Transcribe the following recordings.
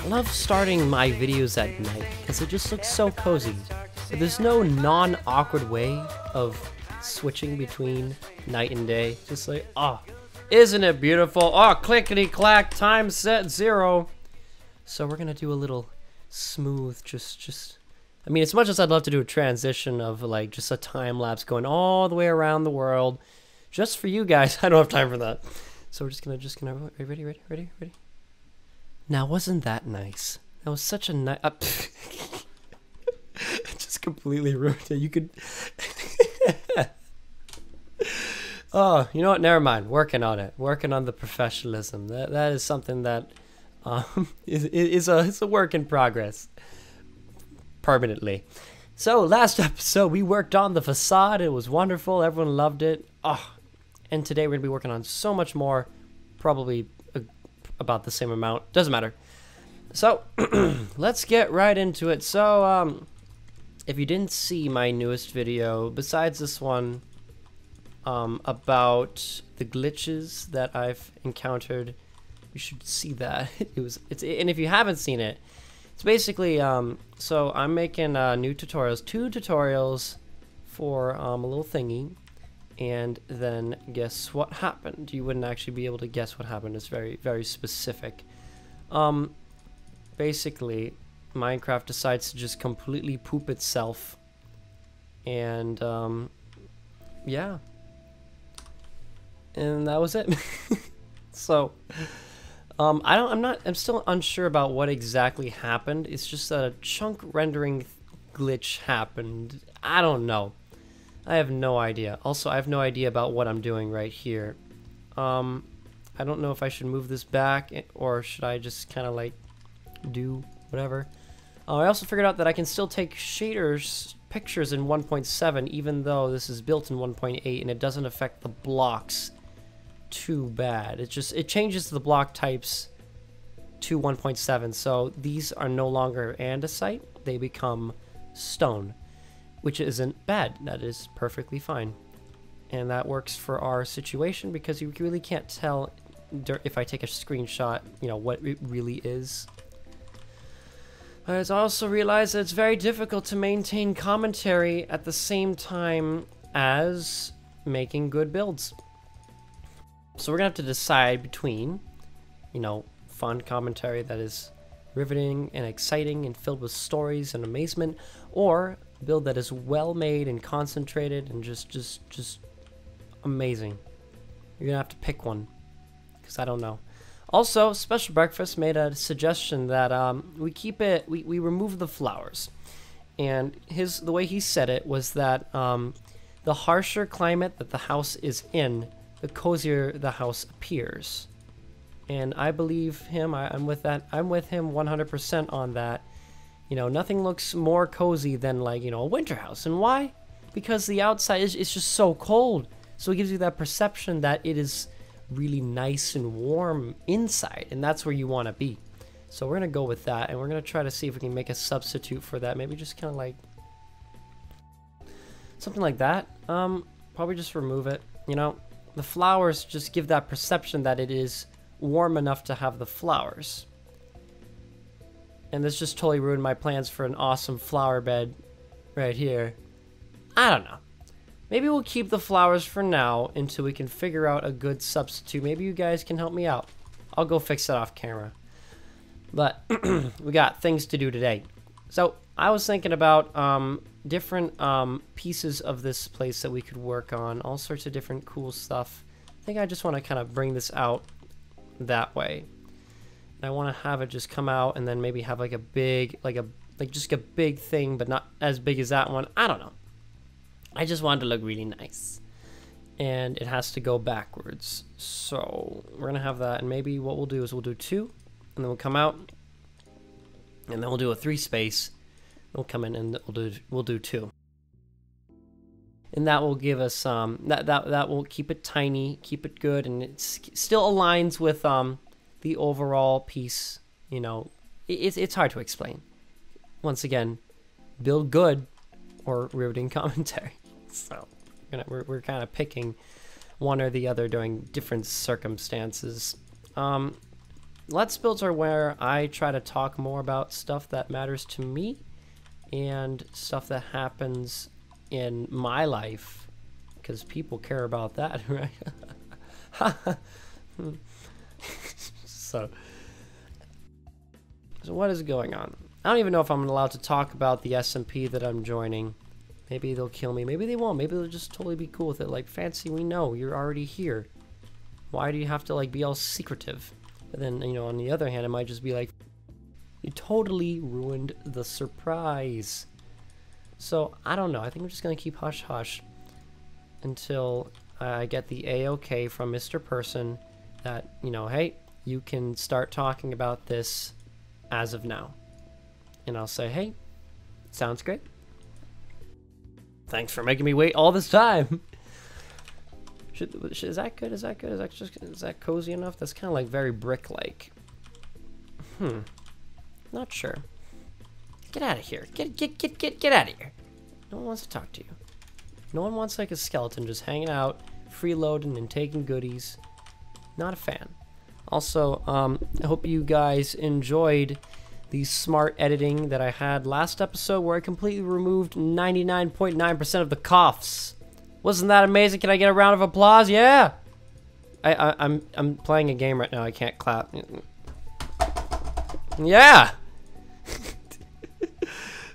I love starting my videos at night because it just looks so cozy. But there's no non-awkward way of switching between night and day. Just like, oh, isn't it beautiful? Oh, clickety-clack, time set 0. So we're gonna do a little smooth, I mean, as much as I'd love to do a transition of like just a time lapse going all the way around the world, just for you guys, I don't have time for that. So we're just gonna, ready? Now, wasn't that nice? That was such a nice, just completely ruined it. You could, oh, you know what? Never mind. Working on it. Working on the professionalism. That is something that is a work in progress. Permanently. So last episode we worked on the facade. It was wonderful. Everyone loved it. Oh, and today we're gonna be working on so much more. Probably about the same amount. Doesn't matter. So let's get right into it. So if you didn't see my newest video, besides this one, about the glitches that I've encountered, you should see that. And if you haven't seen it, it's basically so I'm making new tutorials, 2 tutorials for a little thingy, and then guess what happened? You wouldn't actually be able to guess what happened. It's very, very specific. Basically, Minecraft decides to just completely poop itself, and yeah, and that was it. So I'm still unsure about what exactly happened. It's just that a chunk rendering glitch happened. I don't know. I have no idea. Also, I have no idea about what I'm doing right here. I don't know if I should move this back or should I just kind of like do whatever. I also figured out that I can still take shaders pictures in 1.7 even though this is built in 1.8 and it doesn't affect the blocks too bad. It changes the block types to 1.7, so these are no longer andesite, they become stone, which isn't bad. That is perfectly fine, and that works for our situation because you really can't tell if I take a screenshot, you know, what it really is. I also realized that it's very difficult to maintain commentary at the same time as making good builds. So we're gonna have to decide between, you know, fun commentary that is riveting and exciting and filled with stories and amazement, or a build that is well made and concentrated and just amazing. You're gonna have to pick one, because I don't know. Also, Special Breakfast made a suggestion that we remove the flowers, and the way he said it was that the harsher climate that the house is in, the cozier the house appears. And I believe him. I'm with that. I'm with him 100% on that. You know, nothing looks more cozy than, like, you know, a winter house. And why? Because the outside is just so cold. So it gives you that perception that it is really nice and warm inside, and that's where you want to be. So we're gonna go with that, and we're gonna try to see if we can make a substitute for that. Maybe just kind of like something like that. Probably just remove it. You know, the flowers just give that perception that it is warm enough to have the flowers. And this just totally ruined my plans for an awesome flower bed right here. I don't know. Maybe we'll keep the flowers for now until we can figure out a good substitute. Maybe you guys can help me out. I'll go fix it off camera. But we got things to do today. So I was thinking about different pieces of this place that we could work on. All sorts of different cool stuff. I think I just want to kind of bring this out that way. And I want to have it just come out and then maybe have like a big, like just a big thing, but not as big as that one. I don't know. I just want it to look really nice. And it has to go backwards. So we're going to have that. And maybe what we'll do is we'll do 2. And then we'll come out. And then we'll do a 3 space. We'll come in and we'll do 2. And that will give us that will keep it tiny, keep it good, and it still aligns with the overall piece. You know, it's hard to explain. Once again, build good or riveting commentary. So we're kind of picking one or the other during different circumstances. Let's Builds are where I try to talk more about stuff that matters to me and stuff that happens in my life, because people care about that, right? So what is going on? I don't even know if I'm allowed to talk about the SMP that I'm joining. Maybe they'll kill me. Maybe they won't. Maybe they'll just totally be cool with it. Like, Fancy, we know you're already here. Why do you have to, like, be all secretive? But then, you know, on the other hand, it might just be like, you totally ruined the surprise. So, I don't know. I think we're just going to keep hush-hush until I get the A-OK from Mr. Person that, you know, hey, you can start talking about this as of now. And I'll say, hey, sounds great. Thanks for making me wait all this time. Is that good? Is that good? Is that cozy enough? That's kind of like very brick-like. Not sure. Get out of here. Get out of here. No one wants to talk to you. No one wants like a skeleton just hanging out, freeloading and taking goodies. Not a fan. Also, I hope you guys enjoyed the smart editing that I had last episode, where I completely removed 99.9% of the coughs. Wasn't that amazing? Can I get a round of applause? Yeah. I'm playing a game right now. I can't clap. Yeah.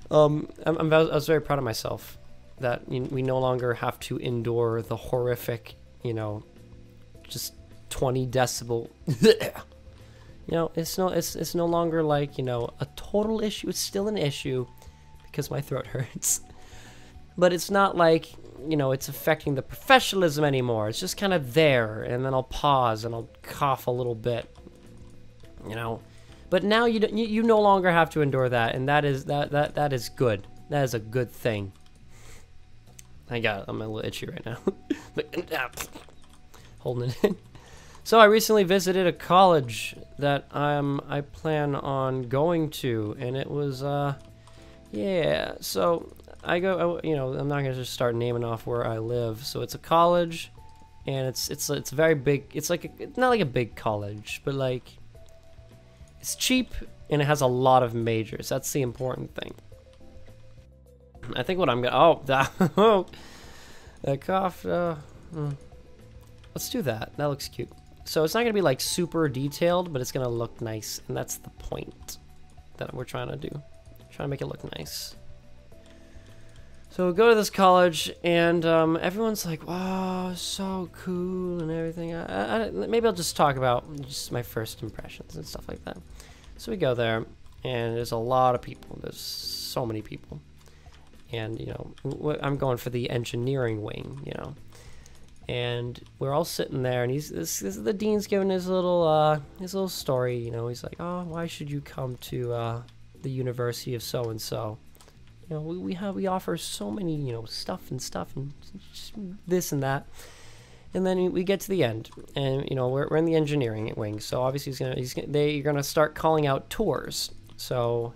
I was very proud of myself that we no longer have to endure the horrific, you know, just 20 decibel. You know, it's no longer like, you know, a total issue. It's still an issue because my throat hurts. But it's not like, you know, it's affecting the professionalism anymore. It's just kind of there, and then I'll pause and I'll cough a little bit, you know. But now you no longer have to endure that, and that is good. That is a good thing. I'm a little itchy right now. But holding it in. So I recently visited a college that I plan on going to, and it was yeah. So I go, you know, I'm not gonna just start naming off where I live. So it's a college, and it's very big. It's like not like a big college, but like it's cheap and it has a lot of majors. That's the important thing. I think what I'm gonna that cough. Let's do that. That looks cute. So it's not gonna be like super detailed, but it's gonna look nice, and that's the point that we're trying to do. Trying to make it look nice. So we go to this college, and everyone's like, "Wow, so cool," and everything. Maybe I'll just talk about just my first impressions and stuff like that. So we go there, and there's a lot of people. There's so many people, and you know, I'm going for the engineering wing, you know. And we're all sitting there, and the dean's giving his little story. You know, he's like, "Oh, why should you come to the University of so and so? You know, we offer so many, you know, stuff and this and that." And then we get to the end, and you know, we're in the engineering wing. So obviously you're gonna start calling out tours. So,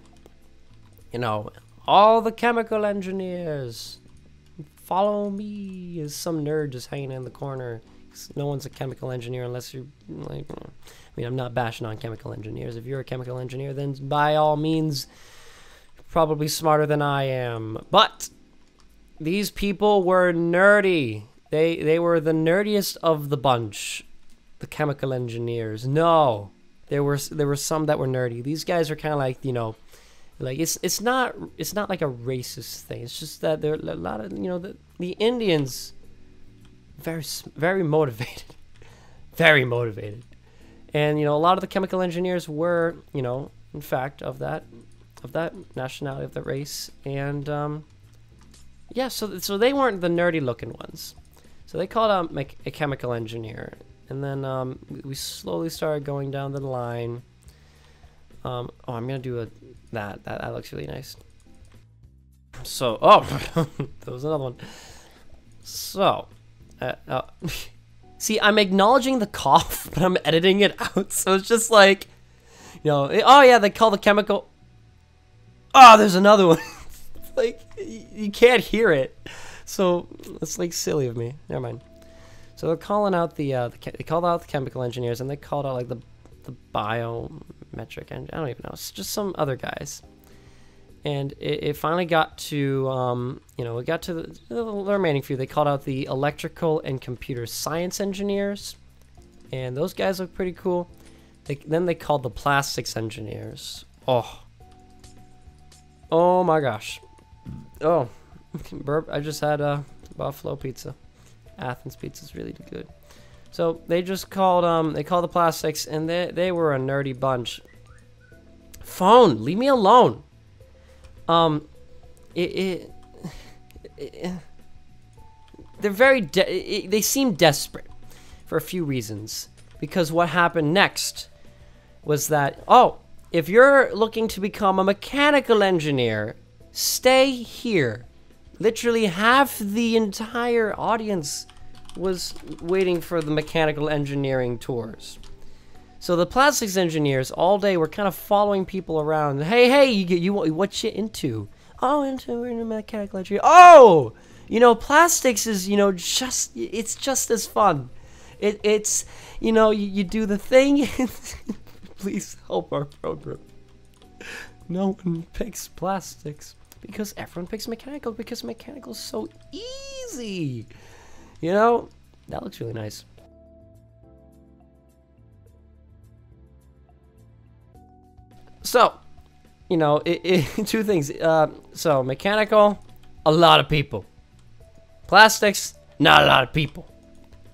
you know, all the chemical engineers, follow me, as some nerd just hanging in the corner. No one's a chemical engineer unless you're like, I mean, I'm not bashing on chemical engineers. If you're a chemical engineer, then by all means, you're probably smarter than I am. But these people were nerdy. They were the nerdiest of the bunch. The chemical engineers. No, there were some that were nerdy. These guys are kind of like, you know, like it's not like a racist thing. It's just that there are a lot of, you know, the Indians, very motivated, very motivated, and you know, a lot of the chemical engineers were, you know, in fact of that nationality, of the race, and yeah, so they weren't the nerdy looking ones. So they called out a chemical engineer, and then we slowly started going down the line. Oh, I'm gonna do that looks really nice. So, there was another one. So, see, I'm acknowledging the cough, but I'm editing it out. So it's just like, you know, oh yeah, they call the chemical. Oh, there's another one. Like, you can't hear it. So it's like silly of me. Never mind. So they're calling out they called out the chemical engineers, and they called out like the biometric engine. I don't even know. It's just some other guys. And it finally got to, you know, it got to the remaining few. They called out the electrical and computer science engineers. And those guys look pretty cool. Then they called the plastics engineers. Oh my gosh. Oh, burp. I just had Buffalo pizza. Athens pizza is really good. So they just called, they called the plastics, and they were a nerdy bunch. Phone, leave me alone. They're very, they seem desperate for a few reasons. Because what happened next was that, oh, if you're looking to become a mechanical engineer, stay here. Literally half the entire audience was waiting for the mechanical engineering tours. So the plastics engineers all day were kind of following people around. Hey, you what you into? Oh, into mechanical engineering. Oh, you know, plastics is, you know, it's just as fun. It's, you know, you do the thing. Please help our program. No one picks plastics because everyone picks mechanical because mechanical is so easy. You know, that looks really nice. So, you know, two things. So, mechanical, a lot of people. Plastics, not a lot of people.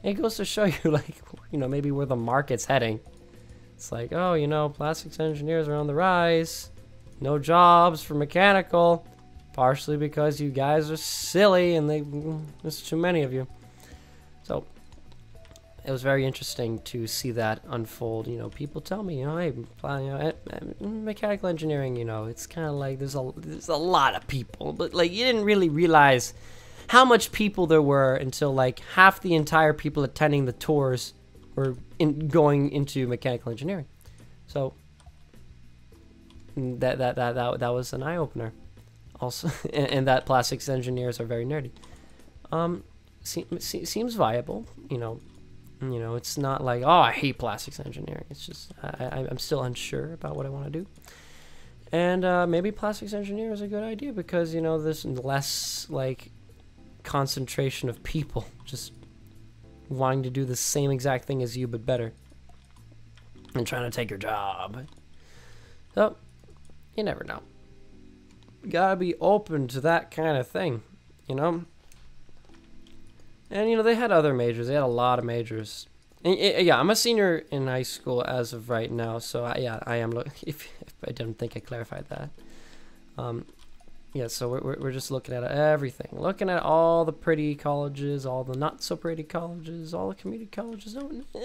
It goes to show you, like, you know, maybe where the market's heading. It's like, oh, you know, plastics engineers are on the rise. No jobs for mechanical. Partially because you guys are silly and there's too many of you. So, it was very interesting to see that unfold. You know, people tell me, you know, hey, you know, mechanical engineering, you know, it's kind of like there's a lot of people, but like you didn't really realize how much people there were until like half the entire people attending the tours were going into mechanical engineering. So that was an eye opener. Also, and that plastics engineers are very nerdy. Seems viable, you know. You know, it's not like, oh, I hate plastics engineering. It's just, I'm still unsure about what I want to do. And maybe plastics engineering is a good idea because, you know, there's less, like, concentration of people just wanting to do the same exact thing as you, but better. And trying to take your job. So, you never know. You gotta be open to that kind of thing, you know? And, you know, they had other majors. They had a lot of majors. And, yeah, I'm a senior in high school as of right now. So, yeah, I am. If I didn't think I clarified that. Yeah, so we're just looking at everything. Looking at all the pretty colleges, all the not-so-pretty colleges, all the community colleges. I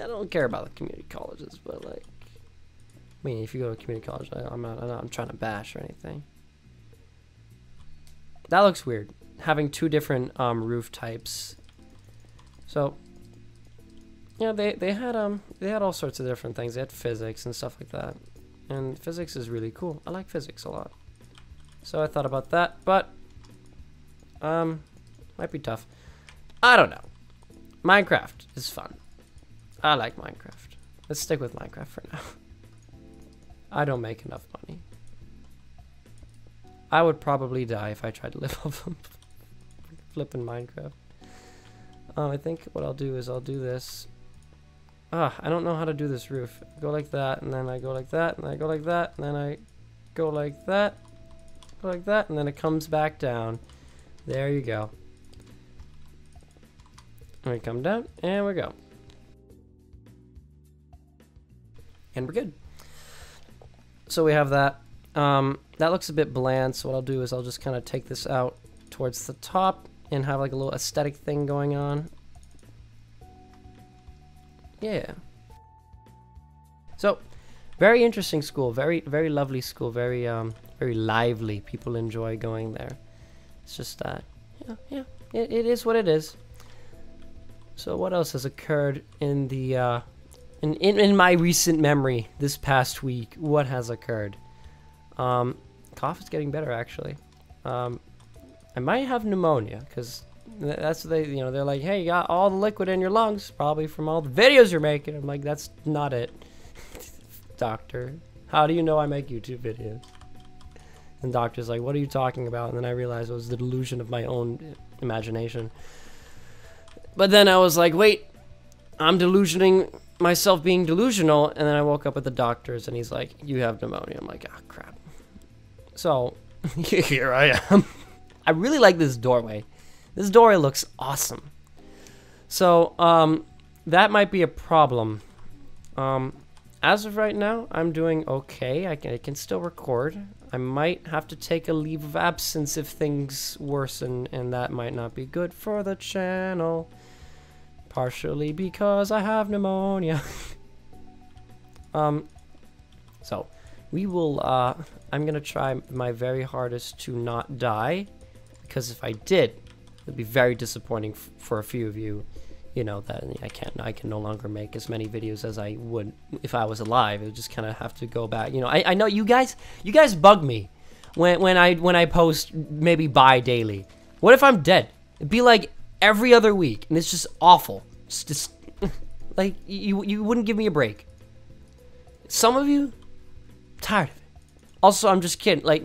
don't care about the community colleges, but, like... I mean, if you go to a community college, I'm trying to bash or anything. That looks weird. Having two different roof types... So, you know, they had all sorts of different things. They had physics and stuff like that, and physics is really cool. I like physics a lot, so I thought about that, but might be tough. I don't know. Minecraft is fun. I like Minecraft. Let's stick with Minecraft for now. I don't make enough money. I would probably die if I tried to live off of flipping Minecraft. I think what I'll do is I'll do this. I don't know how to do this roof. Go like that, and then I go like that, and I go like that, and then I go like that, go like that, and then it comes back down. There you go. And we come down, and we go. And we're good. So we have that. That looks a bit bland, so what I'll do is I'll just kind of take this out towards the top and have like a little aesthetic thing going on. Yeah. So, very interesting school, very lovely school, very lively. People enjoy going there. It's just that, yeah, it is what it is. So what else has occurred in the in my recent memory this past week? What has occurred? Cough is getting better actually. I might have pneumonia because that's what they, you know, they're like, hey, you got all the liquid in your lungs, probably from all the videos you're making. I'm like, that's not it. doctor? How do you know I make YouTube videos? And doctor's like, what are you talking about? And then I realized it was the delusion of my own imagination. But then I was like, wait, I'm delusioning myself being delusional. And then I woke up at the doctor's and he's like, you have pneumonia. I'm like, ah, crap. So here I am. I really like this doorway. This doorway looks awesome. So that might be a problem. As of right now, I'm doing okay. I can still record. I might have to take a leave of absence if things worsen, and that might not be good for the channel. Partially because I have pneumonia. So we will, I'm gonna try my very hardest to not die, because if I did, it'd be very disappointing for a few of you. You know, that I can no longer make as many videos as I would if I was alive. It would just kind of have to go back. You know, I know you guys bug me when I post maybe bi-daily. What if I'm dead? It'd be like every other week, and it's just awful. It's just like you wouldn't give me a break. Some of you, tired of it. Also, I'm just kidding. Like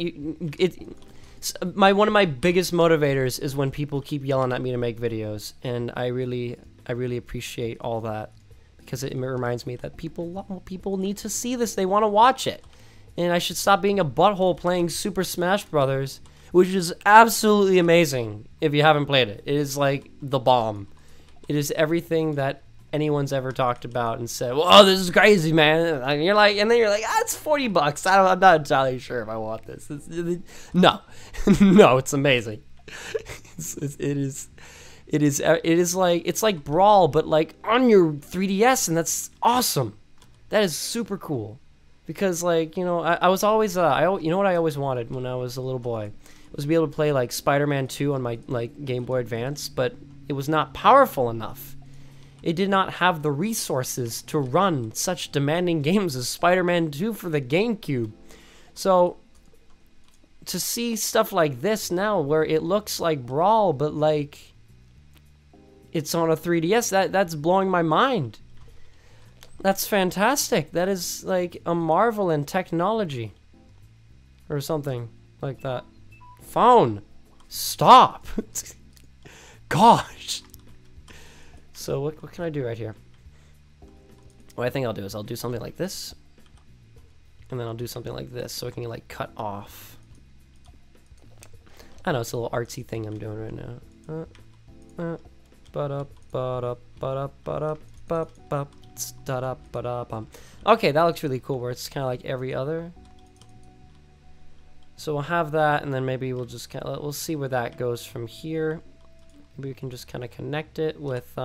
one of my biggest motivators is when people keep yelling at me to make videos, and I really appreciate all that, because it reminds me that people need to see this. They want to watch it, and I should stop being a butthole playing Super Smash Brothers, which is absolutely amazing. If you haven't played it, it is like the bomb. It is everything that anyone's ever talked about and said, well, oh, this is crazy, man. And you're like, and then you're like, ah, it's $40. I'm not entirely sure if I want this. No, no, it's amazing. It is like, it's like Brawl, but like on your 3DS, and that's awesome. That is super cool, because like, you know, I was always, you know what I always wanted when I was a little boy was to be able to play like Spider-Man 2 on my like Game Boy Advance, but it was not powerful enough. It did not have the resources to run such demanding games as Spider-Man 2 for the GameCube. So to see stuff like this now, where it looks like Brawl, but like it's on a 3DS, that's blowing my mind. That's fantastic. That is like a marvel in technology, or something like that. Phone, stop. Gosh. So what can I do right here? What I think I'll do is I'll do something like this, and then I'll do something like this, so I can like cut off. I know it's a little artsy thing I'm doing right now. Okay, that looks really cool, where it's kind of like every other. So we'll have that, and then maybe we'll just kind of, we'll see where that goes from here. Maybe we can just kind of connect it with,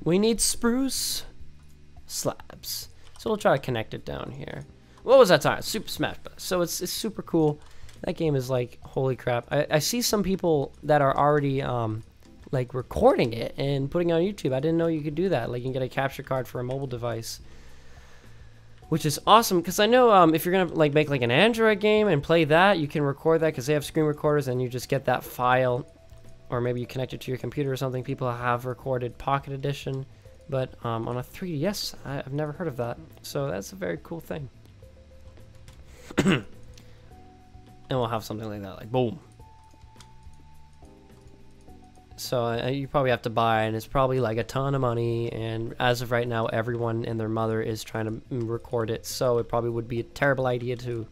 we need spruce slabs. So we'll try to connect it down here. What was that time? Super Smash Bros. So it's super cool. That game is like, holy crap. I see some people that are already like recording it and putting it on YouTube. I didn't know you could do that. Like, you can get a capture card for a mobile device, which is awesome, because I know if you're gonna like make like an Android game and play that, you can record that, because they have screen recorders, and you just get that file, or maybe you connect it to your computer or something. People have recorded Pocket Edition, but on a 3DS, I've never heard of that. So that's a very cool thing. And we'll have something like that, like boom. So you probably have to buy, and it's probably like a ton of money, and as of right now, everyone and their mother is trying to record it, so it probably would be a terrible idea to,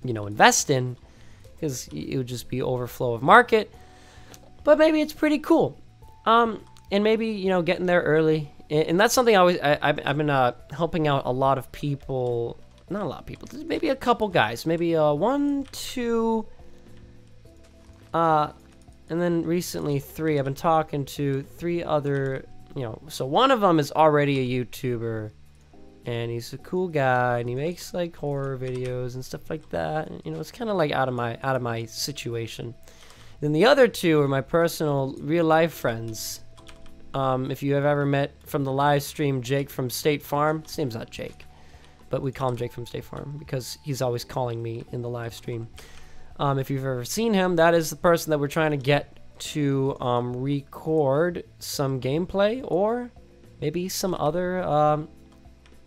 you know, invest in, because it would just be overflow of market. But maybe it's pretty cool. And maybe, you know, getting there early, and that's something I've been helping out a lot of people. Not a lot of people, maybe a couple guys, maybe 1, 2, and then recently 3. I've been talking to 3 other, you know, so one of them is already a YouTuber, and he's a cool guy, and he makes like horror videos and stuff like that. And, you know, it's kind of like out of my situation. Then the other 2 are my personal real life friends. If you have ever met from the live stream Jake from State Farm, his name's not Jake, but we call him Jake from State Farm because he's always calling me in the live stream. If you've ever seen him, that is the person that we're trying to get to record some gameplay, or maybe some other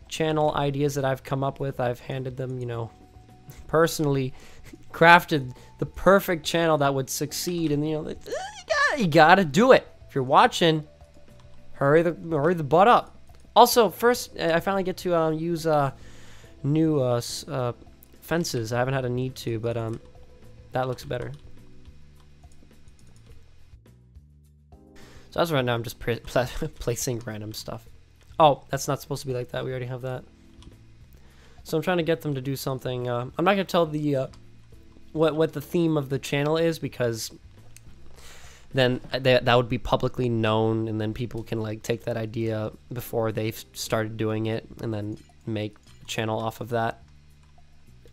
channel ideas that I've come up with. I've handed them, you know, personally crafted the perfect channel that would succeed, and you know, you gotta do it. If you're watching, hurry the butt up. Also, first, I finally get to use new fences. I haven't had a need to, but that looks better. So as of right now, I'm just placing random stuff. Oh, that's not supposed to be like that. We already have that. So I'm trying to get them to do something. I'm not gonna tell the what the theme of the channel is, because then that would be publicly known, and then people can like take that idea before they've started doing it, and then make a channel off of that.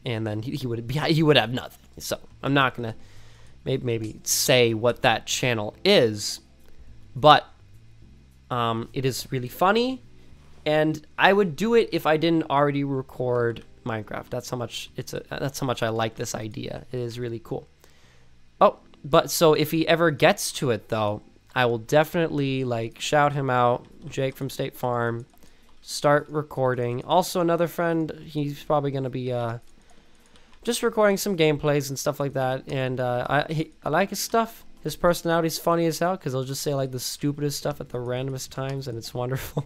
And then he would have nothing. So I'm not gonna maybe say what that channel is, but it is really funny, and I would do it if I didn't already record Minecraft. That's how much that's how much I like this idea. It is really cool. Oh, but so if he ever gets to it though, I will definitely like shout him out, Jake from State Farm, start recording. Also another friend, he's probably gonna be just recording some gameplays and stuff like that, and I like his stuff. His personality's funny as hell, because he'll just say like the stupidest stuff at the randomest times, and it's wonderful.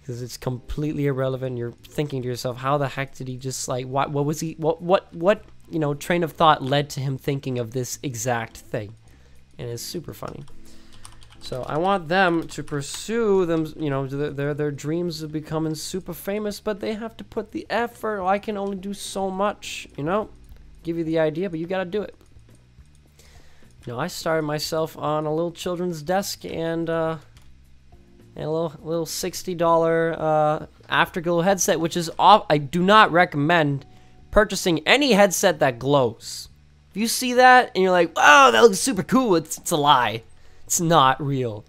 Because it's completely irrelevant. You're thinking to yourself, how the heck did he just like, what was he, what you know, train of thought led to him thinking of this exact thing? And it's super funny. So I want them to pursue them, you know, their dreams of becoming super famous, but they have to put the effort. I can only do so much, you know, give you the idea, but you got to do it. You know, I started myself on a little children's desk and a little $60 Afterglow headset, which is off. I do not recommend purchasing any headset that glows. If you see that and you're like, "Wow, that looks super cool," it's a lie. It's not real.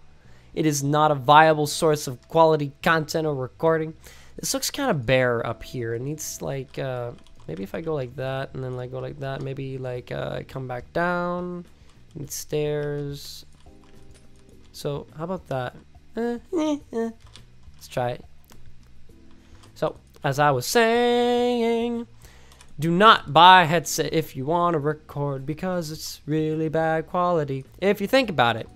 It is not a viable source of quality content or recording. This looks kind of bare up here. It needs like maybe if I go like that and then like go like that, maybe like come back down. Need stairs. So how about that? Let's try it. So as I was saying, do not buy a headset if you want to record, because it's really bad quality. If you think about it,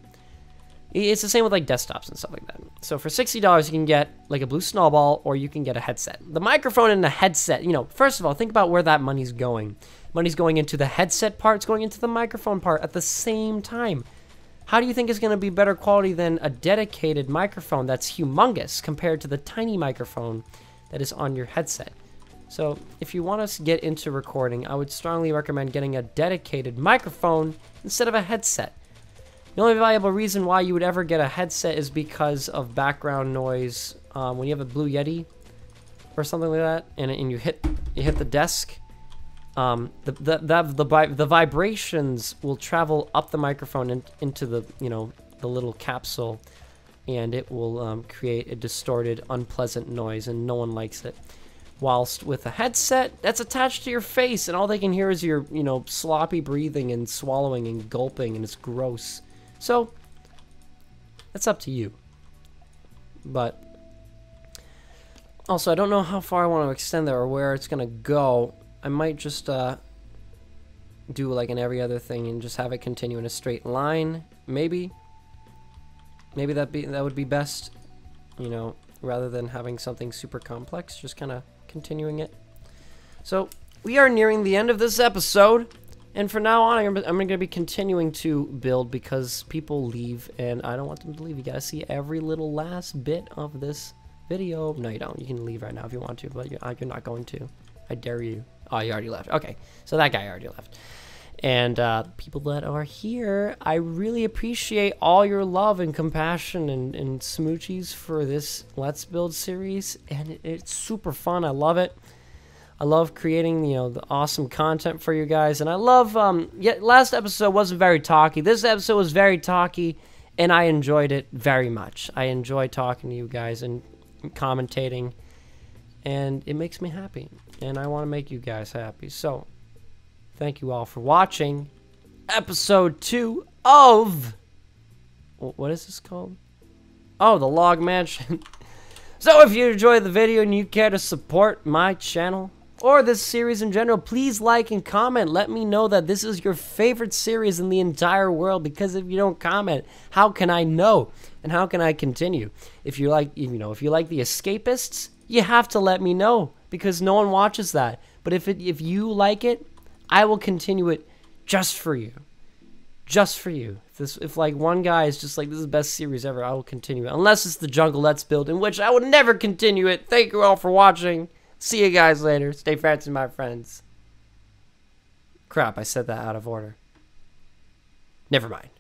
it's the same with like desktops and stuff like that. So for $60 you can get like a blue snowball, or you can get a headset. The microphone and the headset, you know, first of all, think about where that money's going. Money's going into the headset part, it's going into the microphone part at the same time. How do you think is going to be better quality than a dedicated microphone that's humongous compared to the tiny microphone that is on your headset? So if you want to get into recording, I would strongly recommend getting a dedicated microphone instead of a headset. The only viable reason why you would ever get a headset is because of background noise. When you have a Blue Yeti or something like that, and you hit the desk, the vibrations will travel up the microphone and into the, you know, the little capsule, and it will create a distorted, unpleasant noise, and no one likes it. Whilst with a headset that's attached to your face, and all they can hear is your, you know, sloppy breathing and swallowing and gulping, and it's gross. So that's up to you. But also, I don't know how far I want to extend there or where it's gonna go. I might just do like an every other thing and just have it continue in a straight line. Maybe that would be best, you know, rather than having something super complex, just kind of continuing it. So we are nearing the end of this episode, and for now on I'm going to be continuing to build, because people leave and I don't want them to leave. You gotta see every little last bit of this video. No, you don't. You can leave right now if you want to, but you're not going to. I dare you. Oh, you already left. Okay, so that guy already left. And people that are here, I really appreciate all your love and compassion and smoochies for this Let's Build series, and it's super fun. I love it. I love creating, you know, the awesome content for you guys, and I love. Last episode wasn't very talky. This episode was very talky, and I enjoyed it very much. I enjoy talking to you guys and commentating, and it makes me happy, and I want to make you guys happy. So thank you all for watching episode 2 of, what is this called? Oh, the log mansion. So if you enjoyed the video and you care to support my channel or this series in general, please like and comment. Let me know that this is your favorite series in the entire world, because if you don't comment, how can I know? And how can I continue? If you like, if you like The Escapists, you have to let me know, because no one watches that. But if you like it, I will continue it just for you. Just for you. If like one guy is just like, this is the best series ever, I will continue it. Unless it's the Jungle Let's Build, in which I would never continue it. Thank you all for watching. See you guys later. Stay fancy, my friends. Crap, I said that out of order. Never mind.